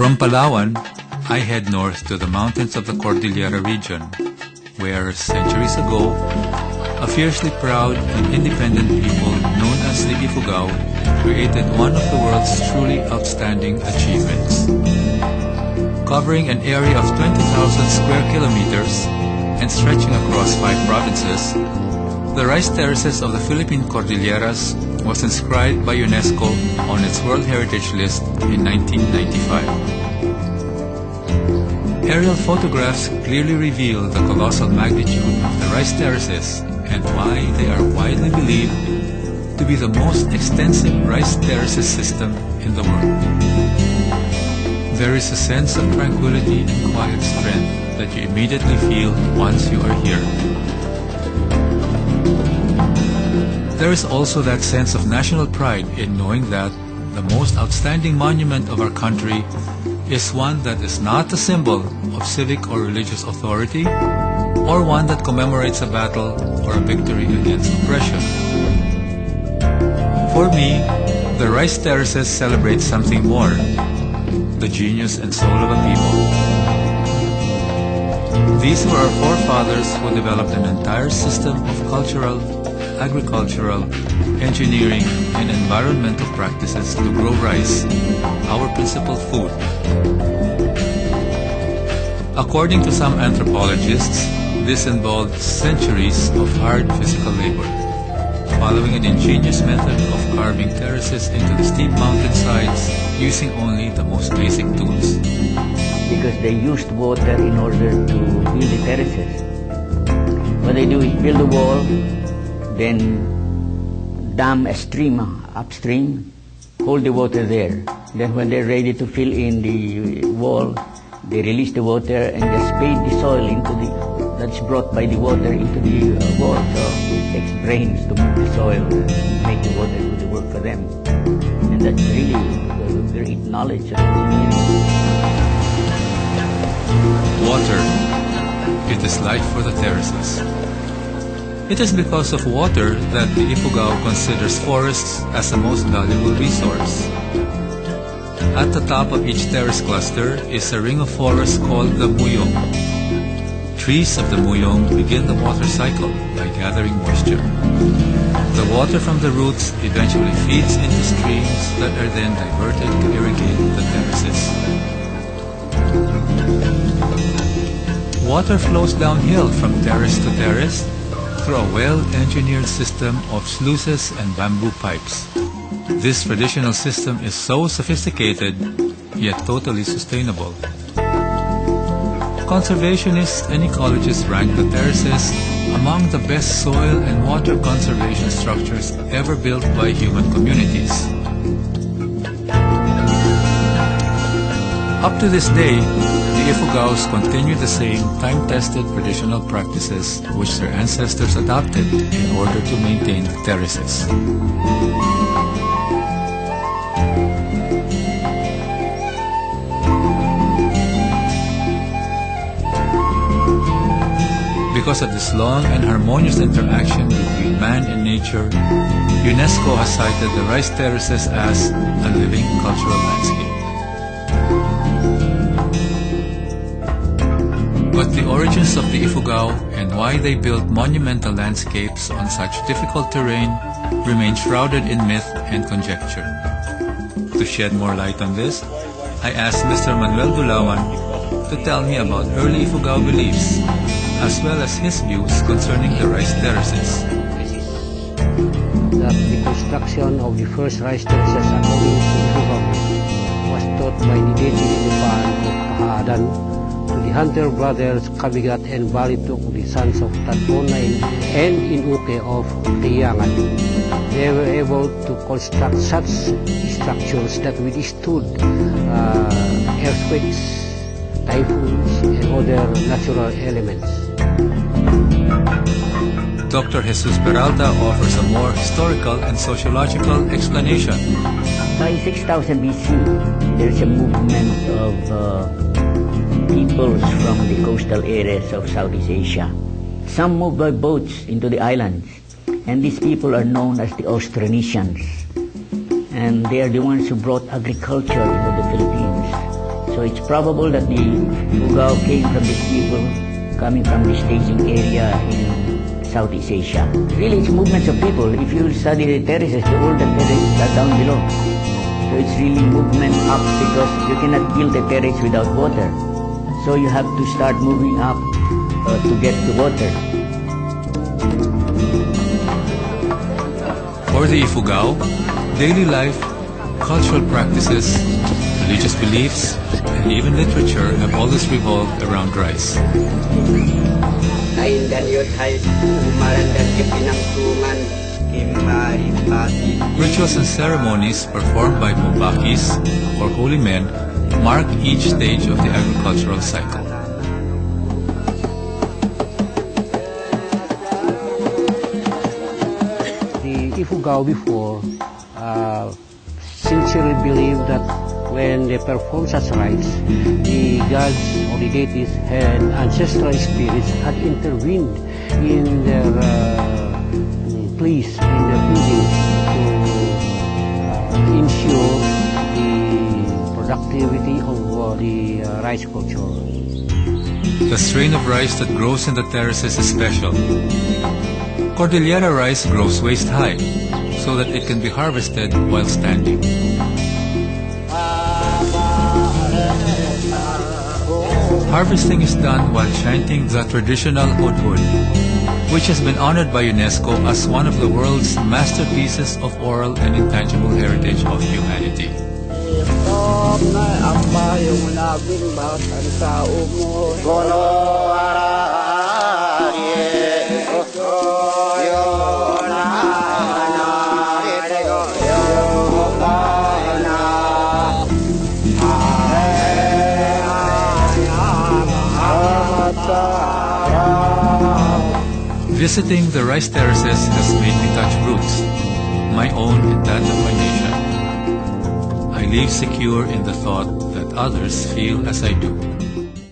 From Palawan, I head north to the mountains of the Cordillera region, where centuries ago, a fiercely proud and independent people known as the Ifugao created one of the world's truly outstanding achievements. Covering an area of 20,000 square kilometers and stretching across 5 provinces, the rice terraces of the Philippine Cordilleras was inscribed by UNESCO on its World Heritage List in 1995. Aerial photographs clearly reveal the colossal magnitude of the rice terraces and why they are widely believed to be the most extensive rice terraces system in the world. There is a sense of tranquility and quiet strength that you immediately feel once you are here. There is also that sense of national pride in knowing that the most outstanding monument of our country is one that is not a symbol of civic or religious authority, or one that commemorates a battle or a victory against oppression. For me, the rice terraces celebrate something more, the genius and soul of a people. These were our forefathers who developed an entire system of cultural, agricultural, engineering, and environmental practices to grow rice, our principal food. According to some anthropologists, this involved centuries of hard physical labor, following an ingenious method of carving terraces into the steep mountainsides using only the most basic tools. Because they used water in order to build the terraces. What they do is build a wall, then dam a stream upstream, hold the water there. Then when they're ready to fill in the wall, they release the water and just spade the soil into that's brought by the water into the wall. So it takes brains to move the soil and make the water do the work for them. And that's really a great knowledge of engineering. Water. It is life for the terraces. It is because of water that the Ifugao considers forests as the most valuable resource. At the top of each terrace cluster is a ring of forest called the muyong. Trees of the muyong begin the water cycle by gathering moisture. The water from the roots eventually feeds into streams that are then diverted to irrigate the terraces. Water flows downhill from terrace to terrace through a well-engineered system of sluices and bamboo pipes. This traditional system is so sophisticated, yet totally sustainable. Conservationists and ecologists rank the terraces among the best soil and water conservation structures ever built by human communities. Up to this day, the Ifugaos continue the same time-tested traditional practices which their ancestors adopted in order to maintain the terraces. Because of this long and harmonious interaction between man and nature, UNESCO has cited the rice terraces as a living cultural landscape. But the origins of the Ifugao and why they built monumental landscapes on such difficult terrain remain shrouded in myth and conjecture. To shed more light on this, I asked Mr. Manuel Dulawan to tell me about early Ifugao beliefs, as well as his views concerning the rice terraces. That the construction of the first rice terraces according to Ifugao was taught by the deity in the Pan of Kahaadan to the hunter brothers Kabigat and Balituk, the sons of Tatpona and Inuke of Tiyangan. They were able to construct such structures that withstood earthquakes, typhoons, and other natural elements. Dr. Jesus Peralta offers a more historical and sociological explanation. By 6000 BC, there is a movement of peoples from the coastal areas of Southeast Asia. Some moved by boats into the islands, and these people are known as the Austronesians. And they are the ones who brought agriculture into the Philippines. So it's probable that the Ifugao came from these people coming from the staging area in Southeast Asia. Really, it's movements of people. If you study the terraces, all the terraces are down below. So it's really movement up because you cannot build a terrace without water. So you have to start moving up to get the water. For the Ifugao, daily life, cultural practices, religious beliefs, and even literature have always revolved around rice. Rituals and ceremonies performed by mubakis, or holy men, mark each stage of the agricultural cycle. The Ifugao before sincerely believed that when they perform such rites, the gods or the deities and ancestral spirits had intervened in their place, in their buildings to ensure the productivity of the rice culture. The strain of rice that grows in the terraces is special. Cordillera rice grows waist high, so that it can be harvested while standing. Harvesting is done while chanting the traditional hudhud, which has been honored by UNESCO as one of the world's masterpieces of oral and intangible heritage of humanity. Visiting the rice terraces has made me touch roots, my own and that of my nation. I live secure in the thought that others feel as I do.